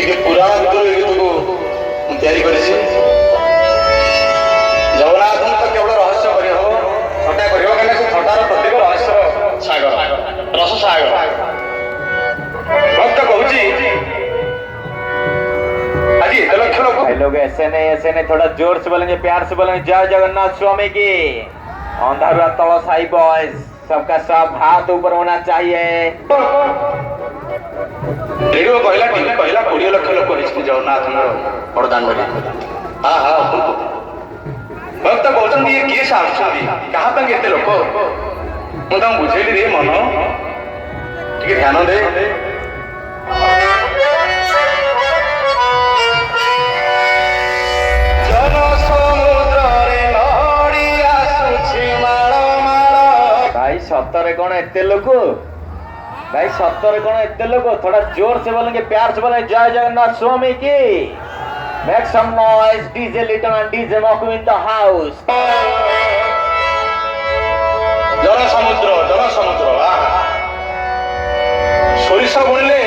ଟିକେ ପୁରାଣ ଭିତରୁ ଏ ଗୀତକୁ ମୁଁ ତିଆରି କରିଛି। ଜଗନ୍ନାଥଙ୍କୁ ତ କେବଳ ରହସ୍ୟ କରିହବ, ଥଟ୍ଟା କରିବ, କାହିଁକିନା ସେ ଥଟ୍ଟାର ପ୍ରତୀକ ରହସ୍ୟର ସାଗର, ରସ ସାଗର। ଭକ୍ତ କହୁଛି आज एते लक्ष लोग भाई लोग ऐसे नहीं थोड़ा जोर से बोलेंगे, प्यार से बोलेंगे जय जगन्नाथ स्वामी की। अंधारुआ तलो साई बॉयज सबका सब हाथ ऊपर होना चाहिए। रेडियो कहला टीवी कहला 20 लाख लोक निश्चित जगन्नाथ बड़दान बने। हाँ हाँ भक्त कहते ये किए से आसुଛନ୍ତି कहाँ ପାଇଁ ଏତେ ଲୋକ ମୁଁ ତାଙ୍କୁ ବୁଝେଇଲି रे मन ଟିକେ ଧ୍ୟାନ ଦେ। भाई सत्तरे कौन एते लोग, भाई सत्तरे कौन एते लोग, थोड़ा जोर से बोलेंगे, प्यार से बोलेंगे जय जगन्नाथ स्वामी की। Make some noise, DJ Little and DJ Moku in the house. जन समुद्र सरिष बुणिले